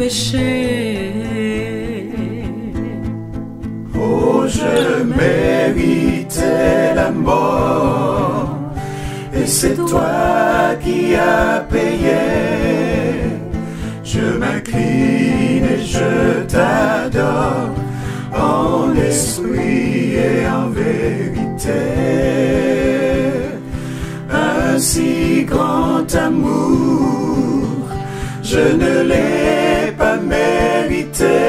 péché. Oh, je méritais la mort, et c'est toi qui as payé. Je m'incline et je t'adore, en esprit et en vérité. Un si grand amour, je ne l'ai pas mérité.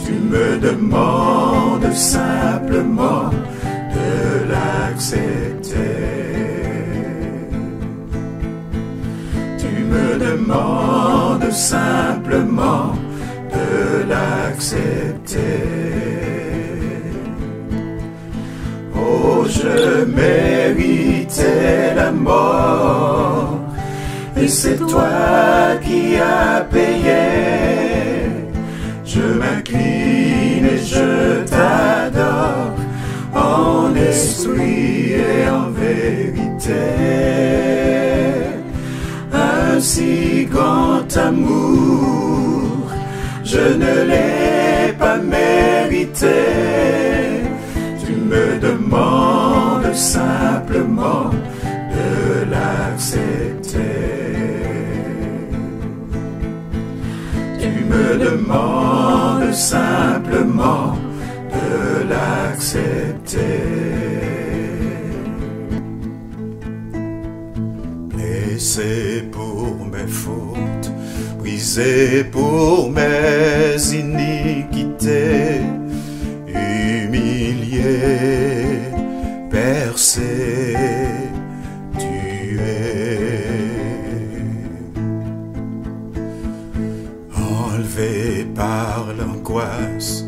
Tu me demandes simplement de l'accepter. Tu me demandes simplement de l'accepter. Oh, je méritais la mort, et c'est toi qui as payé. Je m'incline et je t'adore, en esprit et en vérité. Un si grand amour, je ne l'ai pas mérité. Tu me demandes simplement de l'accepter. Tu me demandes simplement de l'accepter. Blessé pour mes fautes, brisé pour mes iniquités, humilié, percé, tué, enlevé par l'angoisse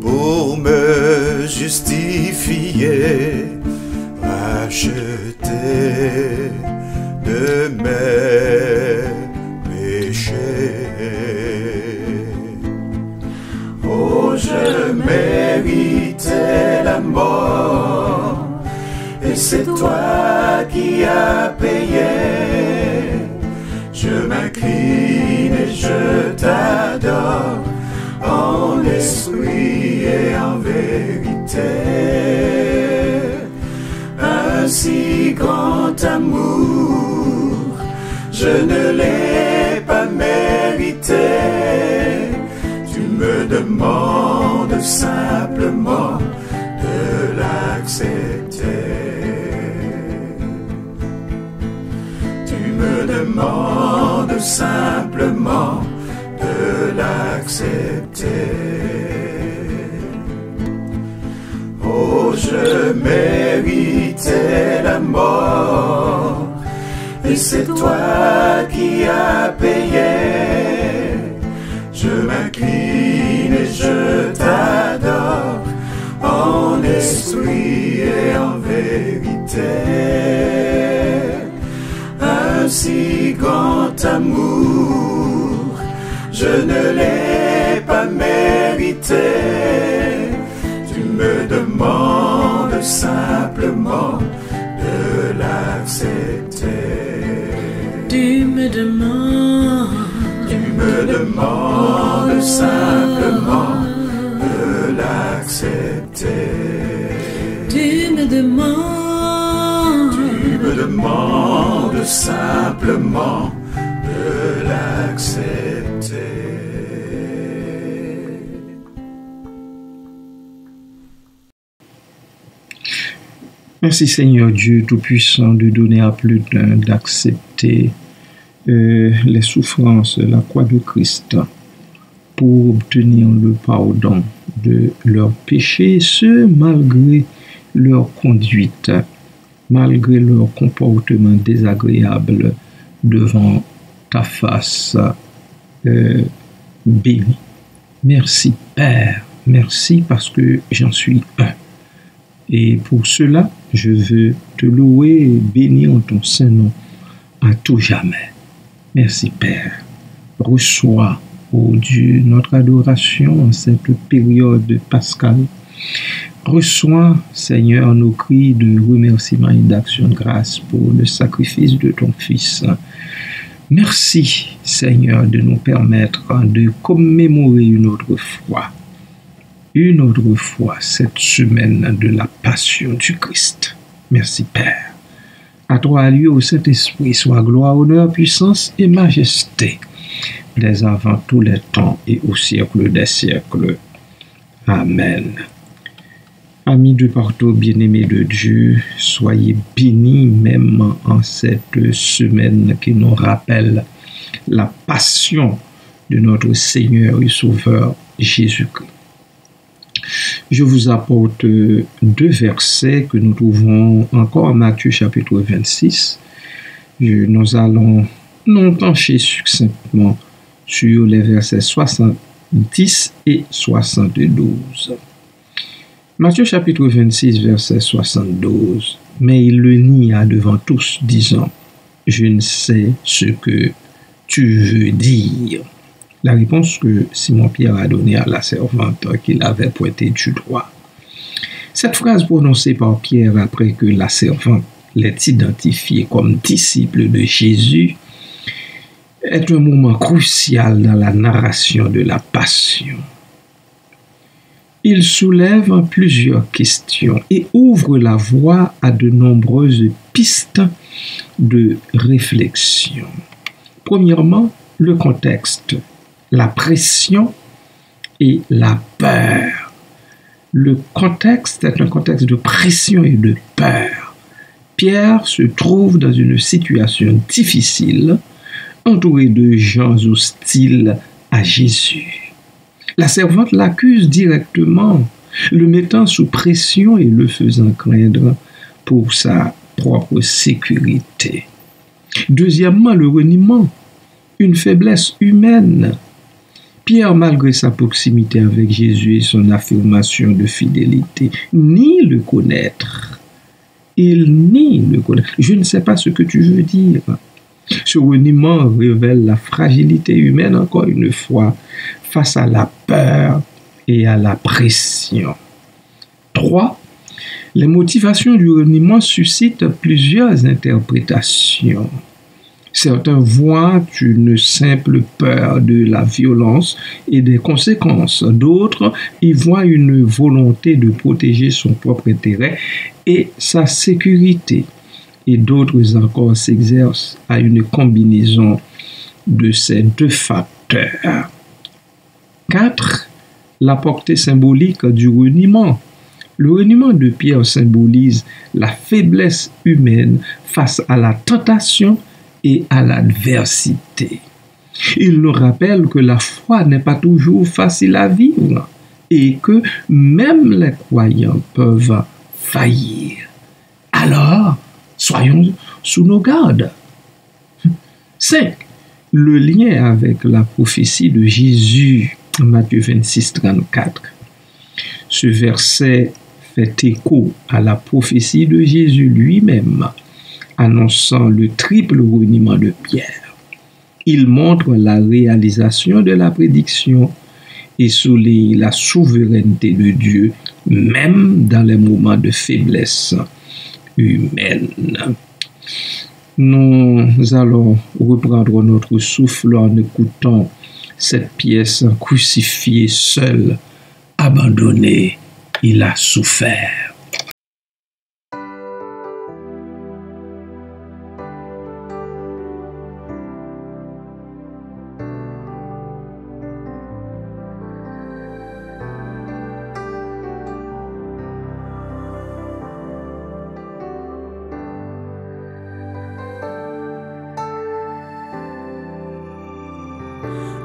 pour me justifier, racheté de mes péchés. Oh, je méritais la mort, et c'est toi qui as payé. Je m'incline et je t'adore, en esprit et en vérité. Un si grand amour, je ne l'ai pas mérité. Tu me demandes simplement de l'accepter. Tu me demandes simplement de l'accepter. Oh, je méritais la mort, et c'est toi qui as payé. Je m'incline et je t'adore, en esprit et en vérité. Un si grand amour, je ne l'ai pas mérité. Tu me demandes simplement de l'accepter. Tu me demandes simplement de l'accepter. Tu me demandes simplement de l'accepter. Merci Seigneur Dieu Tout-Puissant de donner à plus d'un d'accepter les souffrances de la croix de Christ pour obtenir le pardon de leurs péchés, ce malgré leur conduite, malgré leur comportement désagréable devant ta face bénie. Merci Père, merci parce que j'en suis un. Et pour cela, je veux te louer et bénir en ton saint nom à tout jamais. Merci Père. Reçois, ô Dieu, notre adoration en cette période pascale. Reçois, Seigneur, nos cris de remerciement et d'action de grâce pour le sacrifice de ton Fils. Merci, Seigneur, de nous permettre de commémorer une autre fois cette semaine de la passion du Christ. Merci, Père. À toi, lieu au Saint-Esprit, soit gloire, honneur, puissance et majesté, dès avant tous les temps et au siècle des siècles. Amen. Amis de partout, bien-aimés de Dieu, soyez bénis même en cette semaine qui nous rappelle la passion de notre Seigneur et Sauveur Jésus-Christ. Je vous apporte deux versets que nous trouvons encore en Matthieu chapitre 26. Nous allons nous pencher succinctement sur les versets 70 et 72. Matthieu chapitre 26, verset 72. Mais il le nia devant tous, disant, « Je ne sais ce que tu veux dire. » La réponse que Simon-Pierre a donnée à la servante qu'il avait pointée du doigt. Cette phrase prononcée par Pierre après que la servante l'ait identifié comme disciple de Jésus est un moment crucial dans la narration de la Passion. Il soulève plusieurs questions et ouvre la voie à de nombreuses pistes de réflexion. Premièrement, le contexte, la pression et la peur. Le contexte est un contexte de pression et de peur. Pierre se trouve dans une situation difficile, entouré de gens hostiles à Jésus. La servante l'accuse directement, le mettant sous pression et le faisant craindre pour sa propre sécurité. Deuxièmement, le reniement, une faiblesse humaine. Pierre, malgré sa proximité avec Jésus et son affirmation de fidélité, nie le connaître. Il nie le connaître. Je ne sais pas ce que tu veux dire. Ce reniement révèle la fragilité humaine, encore une fois, face à la peur et à la pression. 3. Les motivations du reniement suscitent plusieurs interprétations. Certains voient une simple peur de la violence et des conséquences. D'autres y voient une volonté de protéger son propre intérêt et sa sécurité. Et d'autres encore s'exercent à une combinaison de ces deux facteurs. 4. La portée symbolique du reniement. Le reniement de Pierre symbolise la faiblesse humaine face à la tentation et à l'adversité. Il nous rappelle que la foi n'est pas toujours facile à vivre et que même les croyants peuvent faillir. Alors, soyons sous nos gardes. 5. Le lien avec la prophétie de Jésus, Matthieu 26, 34. Ce verset fait écho à la prophétie de Jésus lui-même, annonçant le triple reniement de Pierre. Il montre la réalisation de la prédiction et souligne la souveraineté de Dieu, même dans les moments de faiblesse humaine. Nous allons reprendre notre souffle en écoutant cette pièce. Crucifié seul, abandonné, il a souffert.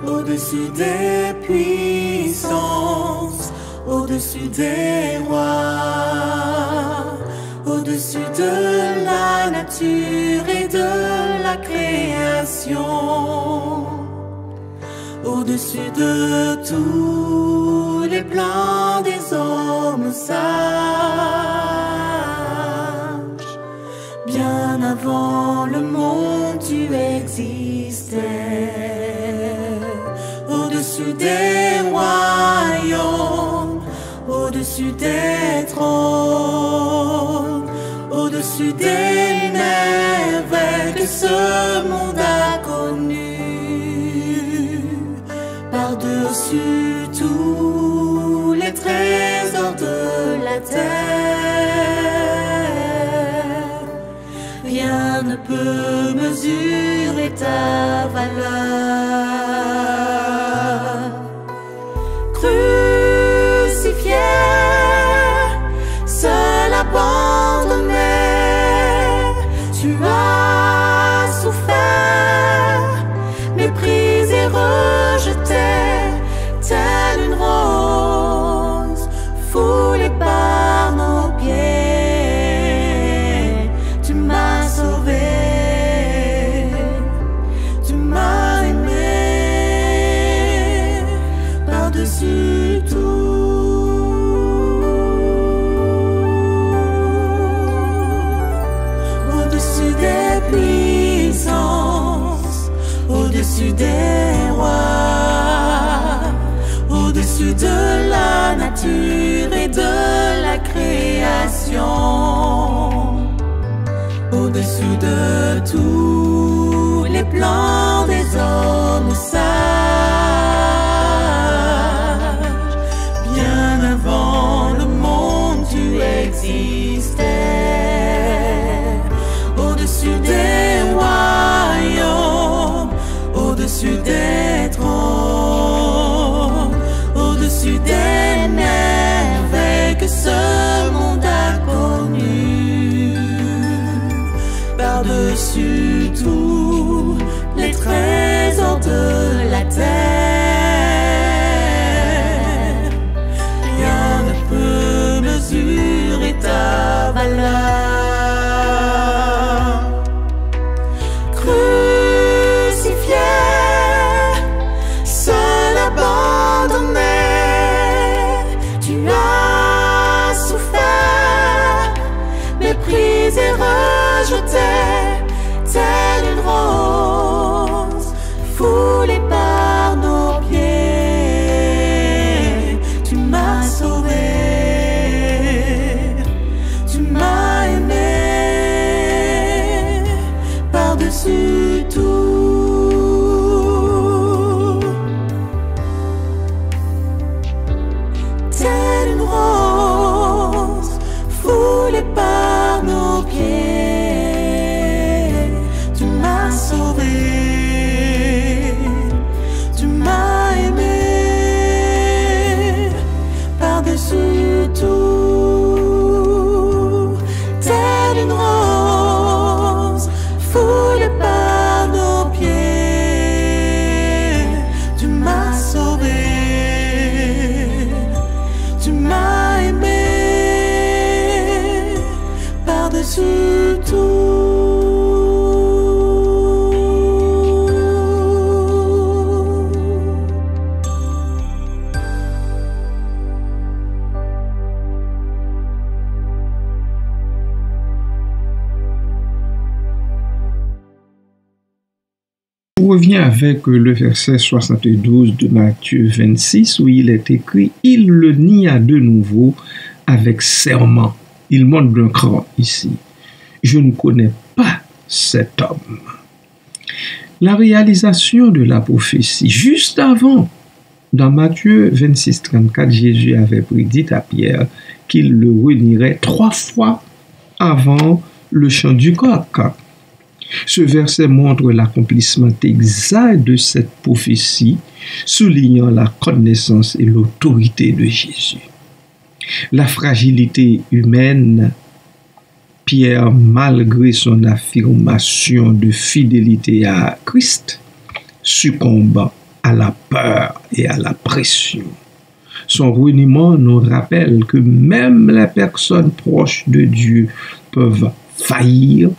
Au-dessus des puissances, au-dessus des rois, au-dessus de la nature et de la création, au-dessus de tous les plans des hommes sages, bien avant le monde tu existais. Au-dessus des royaumes, au-dessus des trônes, au-dessus des merveilles que ce monde a connues. connu, par-dessus tous les trésors de la terre. Rien ne peut mesurer ta valeur. Crucifié, seul abandonné, tu as souffert, méprisé, rejeté, telle une rose foulée par nos pieds. Tu m'as sauvé, tu m'as aimé par-dessus tout. Au-dessus des puissances, au-dessus des rois, au-dessus de la nature et de la création, au-dessus de tous les plans des hommes sages, bien avant le monde tu existais. Au-dessus des royaumes, au-dessus des trônes, au-dessus des merveilles que ce monde a connues, par-dessus tous les trésors de la terre. Rien ne peut mesurer ta valeur. Crucifié, seul abandonné, tu as souffert, méprisé, rejeté, telle une rose foulée par nos pieds. Tu m'as sauvé, tu m'as aimé par-dessus tout. Telle une rose foulée par nos pieds. Tu m'as sauvé, tu m'as aimé par-dessus tout. Telle une rose foulée par nos pieds. Tu m'as sauvé, tu m'as aimé par-dessus tout. Je reviens avec le verset 72 de Matthieu 26 où il est écrit « Il le nia de nouveau avec serment ». Il monte d'un cran ici. « Je ne connais pas cet homme ». La réalisation de la prophétie, juste avant, dans Matthieu 26, 34, Jésus avait prédit à Pierre qu'il le renierait 3 fois avant le chant du coq. Ce verset montre l'accomplissement exact de cette prophétie, soulignant la connaissance et l'autorité de Jésus. La fragilité humaine, Pierre, malgré son affirmation de fidélité à Christ, succombe à la peur et à la pression. Son reniement nous rappelle que même les personnes proches de Dieu peuvent faillir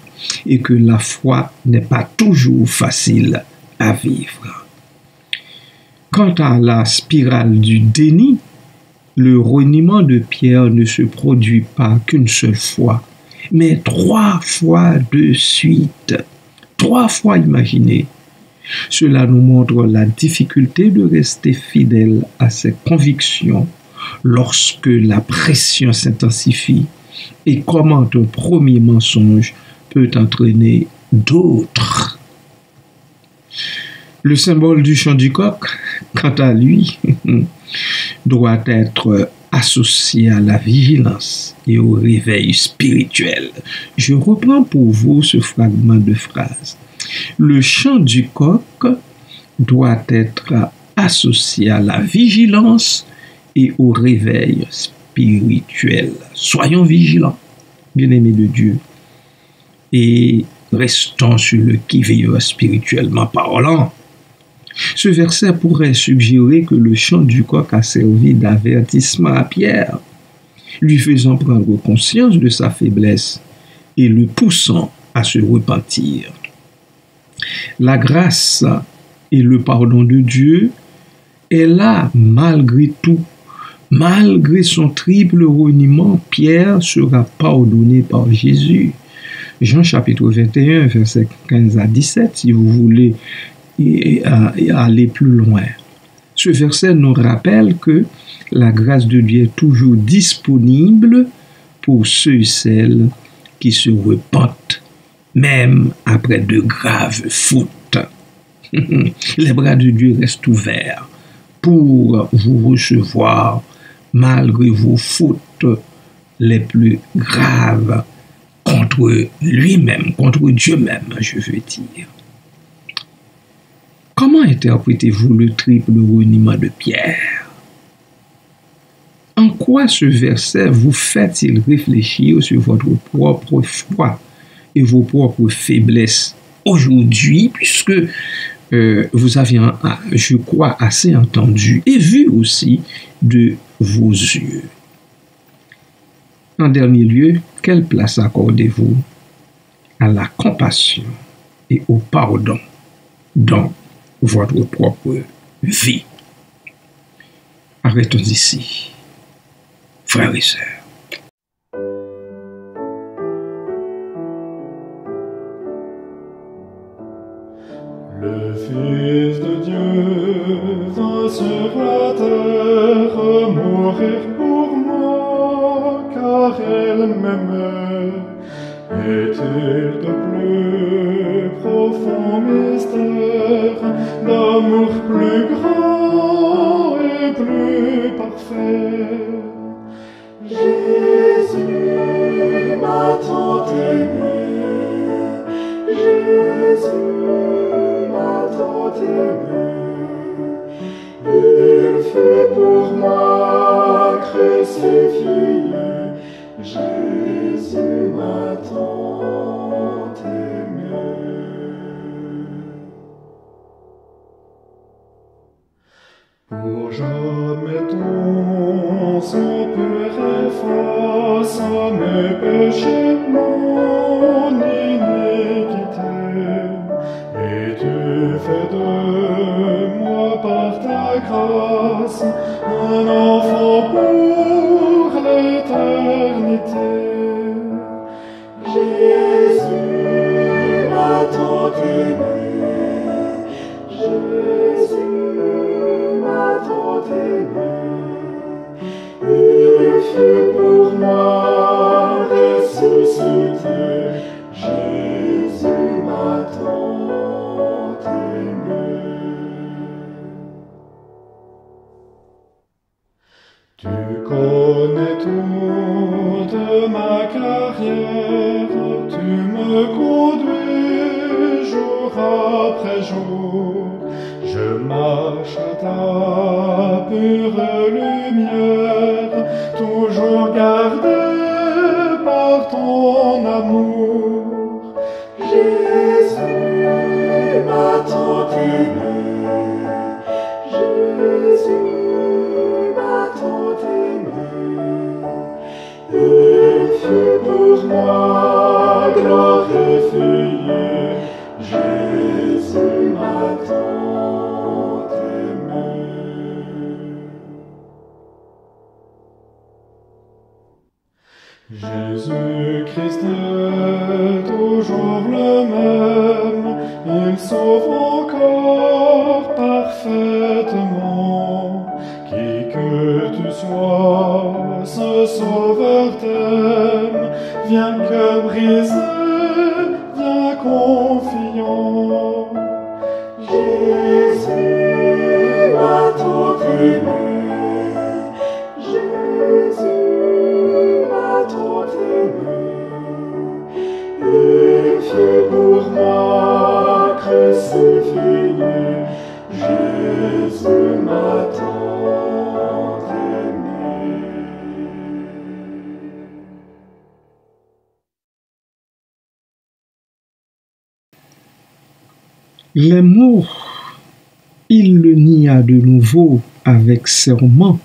et que la foi n'est pas toujours facile à vivre. Quant à la spirale du déni, le reniement de Pierre ne se produit pas qu'une seule fois, mais 3 fois de suite. 3 fois, imaginez. Cela nous montre la difficulté de rester fidèle à ses convictions lorsque la pression s'intensifie et comment un premier mensonge peut entraîner d'autres. Le symbole du chant du coq, quant à lui, doit être associé à la vigilance et au réveil spirituel. Je reprends pour vous ce fragment de phrase. Le chant du coq doit être associé à la vigilance et au réveil spirituel. Soyons vigilants, bien-aimés de Dieu, et restons sur le qui-vive spirituellement parlant. Ce verset pourrait suggérer que le chant du coq a servi d'avertissement à Pierre, lui faisant prendre conscience de sa faiblesse et le poussant à se repentir. La grâce et le pardon de Dieu est là malgré tout. Malgré son triple reniement, Pierre sera pardonné par Jésus. Jean chapitre 21, versets 15 à 17, si vous voulez aller plus loin. Ce verset nous rappelle que la grâce de Dieu est toujours disponible pour ceux et celles qui se repentent, même après de graves fautes. Les bras de Dieu restent ouverts pour vous recevoir malgré vos fautes les plus graves contre lui-même, contre Dieu même, je veux dire. Comment interprétez-vous le triple reniement de Pierre? En quoi ce verset vous fait-il réfléchir sur votre propre foi et vos propres faiblesses aujourd'hui, puisque vous avez, je crois, assez entendu et vu aussi de vos yeux? En dernier lieu, quelle place accordez-vous à la compassion et au pardon dans votre propre vie? Arrêtons ici, frères et sœurs. Le Fils de Dieu vint sur la terre mourir pour moi, car il m'aimait. Est-il de plus profond mystère, d'amour plus grand et plus parfait? Jésus m'a tant aimé, Jésus m'a tant aimé, il fut pour moi crucifié, Jésus m'a tant aimé. Pour jamais ton sang pur efface mes péchés, mon iniquité, et tu fais de moi par ta grâce un enfant pour l'éternité. Jésus m'a tant aimé, Jésus m'a tant aimé, il fut pour moi ressuscité, Jésus m'a tant aimé. Tu connais toute ma carrière, tu me conduis jour après jour. Je marche à ta pure lumière, toujours gardé par ton amour. Jésus m'a tant aimé, Jésus m'a tant aimé, il fut pour moi glorifié, Jésus m'a tant aimé. Jésus-Christ est toujours le même, il sauve encore parfaitement. Qui que tu sois, ce sauveur t'aime, viens que brisé, viens confiant. Jésus crucifié, Jésus m'attend aimé. Les mots, il le nia de nouveau avec serment.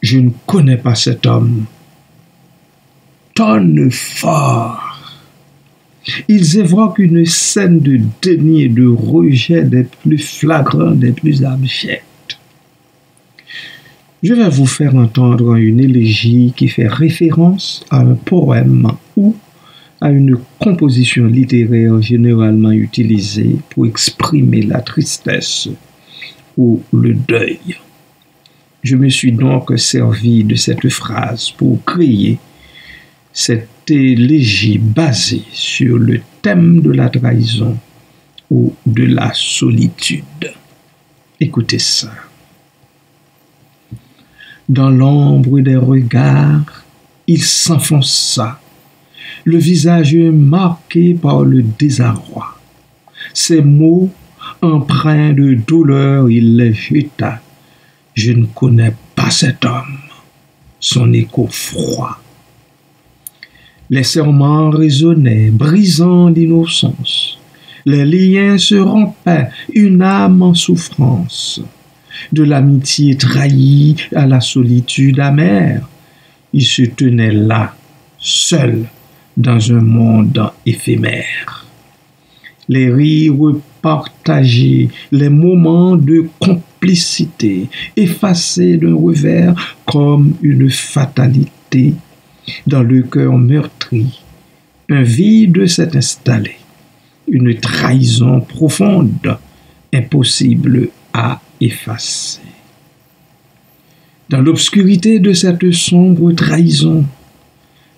Je ne connais pas cet homme. Tonne fort. Ils évoquent une scène de déni et de rejet des plus flagrants, des plus abjects. Je vais vous faire entendre une élégie qui fait référence à un poème ou à une composition littéraire généralement utilisée pour exprimer la tristesse ou le deuil. Je me suis donc servi de cette phrase pour créer cette élégie basée sur le thème de la trahison ou de la solitude. Écoutez ça. Dans l'ombre des regards, il s'enfonça, le visage marqué par le désarroi. Ses mots, empreints de douleur, il les jeta. Je ne connais pas cet homme. Son écho froid. Les serments résonnaient, brisant l'innocence. Les liens se rompaient, une âme en souffrance. De l'amitié trahie à la solitude amère, il se tenait là, seul, dans un monde éphémère. Les rires partagés, les moments de complicité, effacés d'un revers comme une fatalité. Dans le cœur meurtri, un vide s'est installé, une trahison profonde, impossible à effacer. Dans l'obscurité de cette sombre trahison,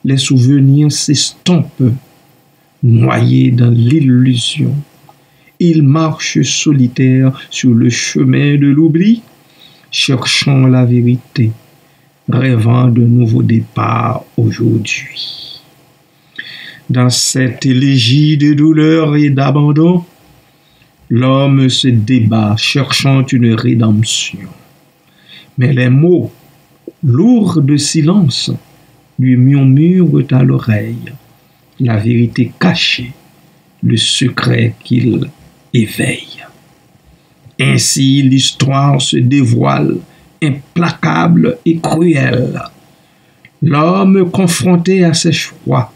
les souvenirs s'estompent, noyés dans l'illusion. Ils marchent solitaires sur le chemin de l'oubli, cherchant la vérité, rêvant de nouveaux départs aujourd'hui. Dans cette élégie de douleur et d'abandon, l'homme se débat, cherchant une rédemption. Mais les mots, lourds de silence, lui murmurent à l'oreille la vérité cachée, le secret qu'il éveille. Ainsi l'histoire se dévoile, implacable et cruelle. L'homme confronté à ses choix,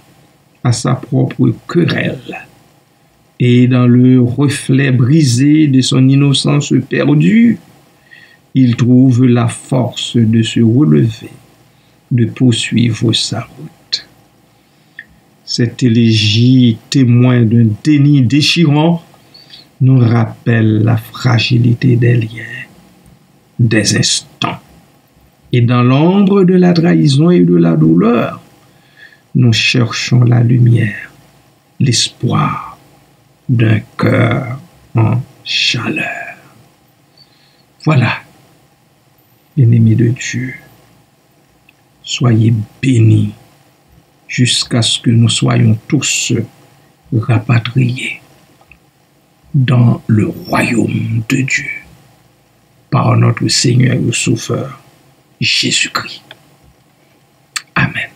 à sa propre querelle. Et dans le reflet brisé de son innocence perdue, il trouve la force de se relever, de poursuivre sa route. Cette élégie, témoin d'un déni déchirant, nous rappelle la fragilité des liens, des instants. Et dans l'ombre de la trahison et de la douleur, nous cherchons la lumière, l'espoir d'un cœur en chaleur. Voilà, bien-aimés de Dieu, soyez bénis jusqu'à ce que nous soyons tous rapatriés dans le royaume de Dieu par notre Seigneur et Sauveur Jésus-Christ. Amen.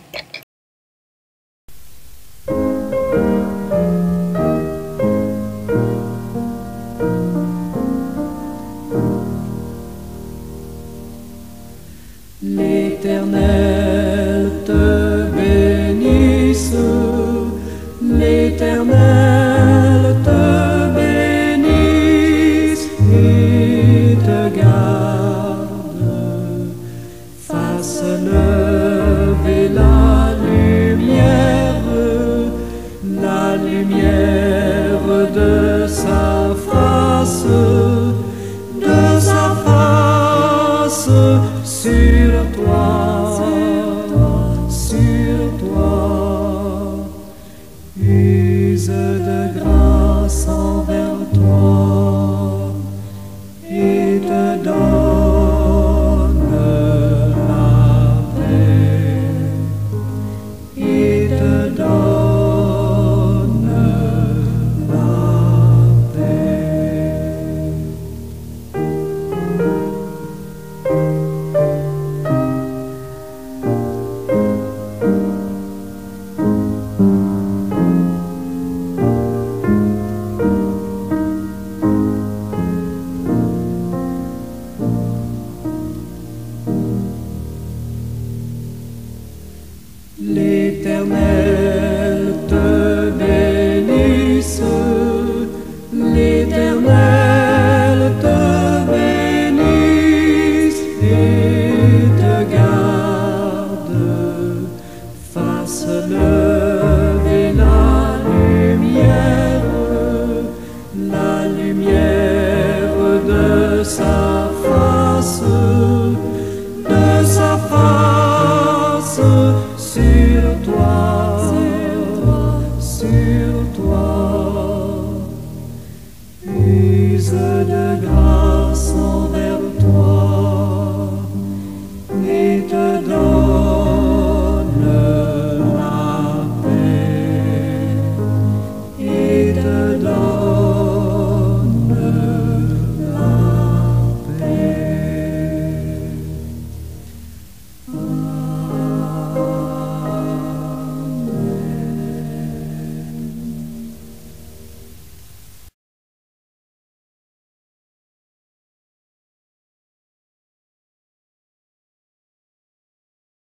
L'Éternel te bénisse, l'Éternel te bénisse et te garde, fasse lumière de sa face sur toi, sur toi. Use de grâce.